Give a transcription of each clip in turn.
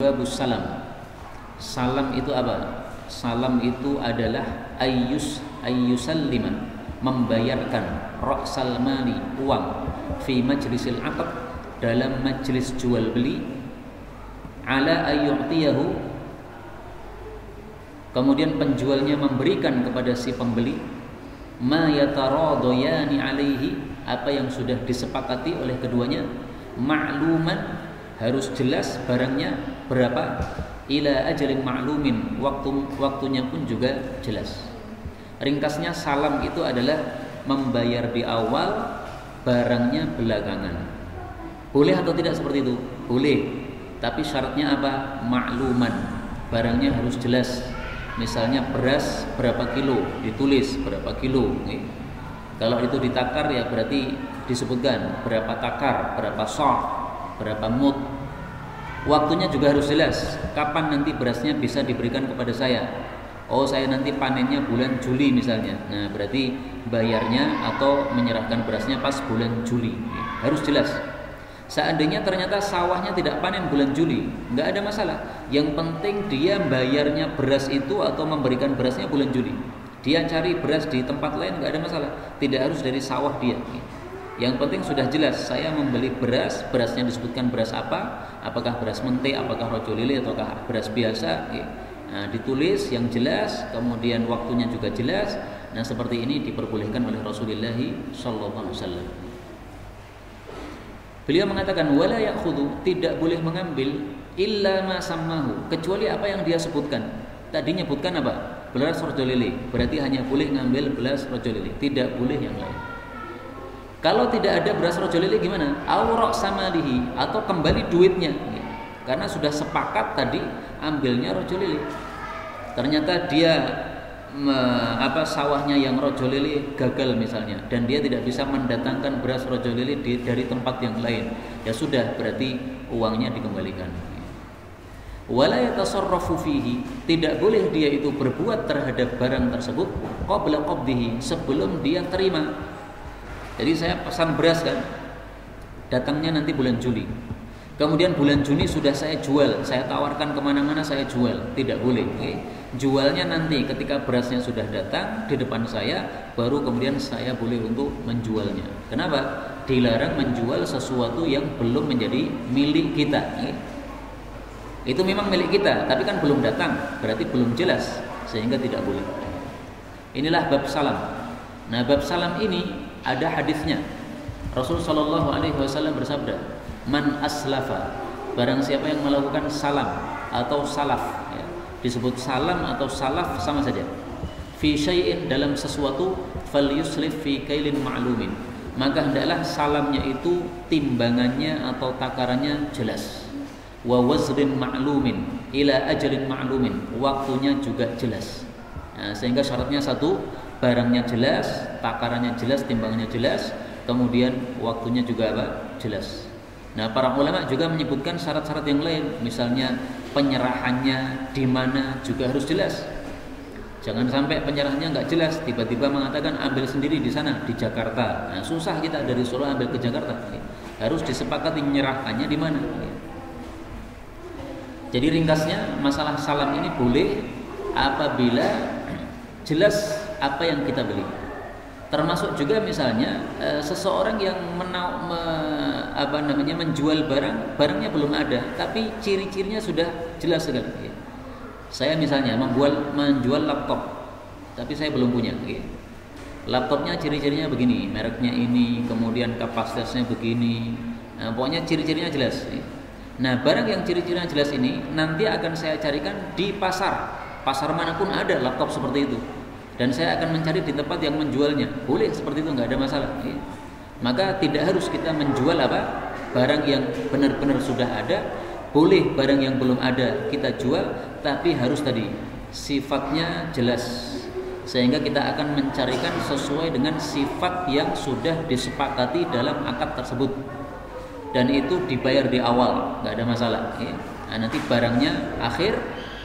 Babus salam. Salam itu apa? Salam itu adalah ayyusallima, membayarkan ra'sal mali, uang, fi majlisil aqd, dalam majlis jual beli, ala ayyu'tiyahu, kemudian penjualnya memberikan kepada si pembeli, ma yataradayani alaihi, apa yang sudah disepakati oleh keduanya, ma'luman, harus jelas barangnya berapa, ila ajalin ma'lumin, waktunya pun juga jelas. Ringkasnya salam itu adalah membayar di awal, barangnya belakangan. Boleh atau tidak seperti itu? Boleh. Tapi syaratnya apa? Ma'luman. Barangnya harus jelas. Misalnya beras berapa kilo, ditulis berapa kilo. Kalau itu ditakar ya berarti disebutkan berapa takar, berapa sok, berapa mut. Waktunya juga harus jelas. Kapan nanti berasnya bisa diberikan kepada saya? Oh, saya nanti panennya bulan Juli misalnya. Nah, berarti bayarnya atau menyerahkan berasnya pas bulan Juli. Harus jelas. Seandainya ternyata sawahnya tidak panen bulan Juli, nggak ada masalah. Yang penting dia bayarnya beras itu atau memberikan berasnya bulan Juli. Dia cari beras di tempat lain nggak ada masalah. Tidak harus dari sawah dia. Yang penting sudah jelas, saya membeli beras, berasnya disebutkan beras apa, apakah beras mente, apakah rojo lili, ataukah beras biasa. Nah, ditulis yang jelas, kemudian waktunya juga jelas. Nah, seperti ini diperbolehkan oleh Rasulullah SAW. Beliau mengatakan wala ya'khudhu, tidak boleh mengambil illa ma sammahu, kecuali apa yang dia sebutkan. Tadi nyebutkan apa? Beras rojo lili, berarti hanya boleh ngambil beras rojo lili, tidak boleh yang lain. Kalau tidak ada beras rojo lili gimana? Aurok samalihi, atau kembali duitnya, karena sudah sepakat tadi ambilnya rojo lili. Ternyata dia sawahnya yang rojo lili gagal misalnya, dan dia tidak bisa mendatangkan beras rojo lili dari tempat yang lain. Ya sudah, berarti uangnya dikembalikan. Wala yatasarrafu fihi, tidak boleh dia itu berbuat terhadap barang tersebut qabla qabdihi, sebelum dia terima. Jadi saya pesan beras kan, datangnya nanti bulan Juli. Kemudian bulan Juni sudah saya jual, saya tawarkan kemana-mana saya jual. Tidak boleh. Jualnya nanti ketika berasnya sudah datang di depan saya, baru kemudian saya boleh untuk menjualnya. Kenapa? Dilarang menjual sesuatu yang belum menjadi milik kita. Itu memang milik kita, tapi kan belum datang, berarti belum jelas, sehingga tidak boleh. Inilah bab salam. Nah, bab salam ini ada hadisnya. Rasul sallallahu alaihi wasallam bersabda, "Man aslafa", barang siapa yang melakukan salam atau salaf, ya, disebut salam atau salaf sama saja. Fi syai'in, dalam sesuatu, falyuslif fi kailin ma'lumin, maka hendaklah salamnya itu timbangannya atau takarannya jelas. Wa wazrin ma'lumin ila ajalin ma'lumin, waktunya juga jelas. Nah, sehingga syaratnya satu, barangnya jelas, takarannya jelas, timbangannya jelas, kemudian waktunya juga apa? Jelas. Nah, para ulama juga menyebutkan syarat-syarat yang lain, misalnya penyerahannya di mana juga harus jelas. Jangan sampai penyerahannya nggak jelas, tiba-tiba mengatakan ambil sendiri di sana di Jakarta. Nah, susah kita dari Solo ambil ke Jakarta. Harus disepakati menyerahkannya di mana. Jadi ringkasnya, masalah salam ini boleh apabila jelas apa yang kita beli. Termasuk juga misalnya seseorang yang menjual barangnya belum ada, tapi ciri-cirinya sudah jelas sekali. Saya misalnya menjual laptop, tapi saya belum punya. Laptopnya ciri-cirinya begini, mereknya ini, kemudian kapasitasnya begini. Nah, pokoknya ciri-cirinya jelas. Nah, barang yang ciri-cirinya jelas ini nanti akan saya carikan di pasar manapun ada laptop seperti itu. Dan saya akan mencari di tempat yang menjualnya. Boleh seperti itu, nggak ada masalah. Maka tidak harus kita menjual barang yang benar-benar sudah ada. Boleh barang yang belum ada kita jual, tapi harus tadi sifatnya jelas, sehingga kita akan mencarikan sesuai dengan sifat yang sudah disepakati dalam akad tersebut. Dan itu dibayar di awal, nggak ada masalah. Nah, nanti barangnya akhir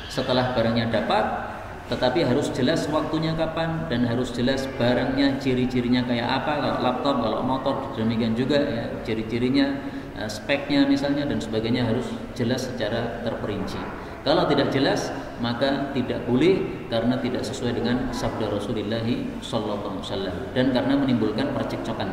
setelah barangnya dapat, tetapi harus jelas waktunya kapan, dan harus jelas barangnya, ciri-cirinya kayak apa. Kalau laptop, kalau motor demikian juga ya, ciri-cirinya speknya misalnya dan sebagainya harus jelas secara terperinci. Kalau tidak jelas maka tidak boleh karena tidak sesuai dengan sabda Rasulullah sallallahu alaihi wasallam dan karena menimbulkan percekcokan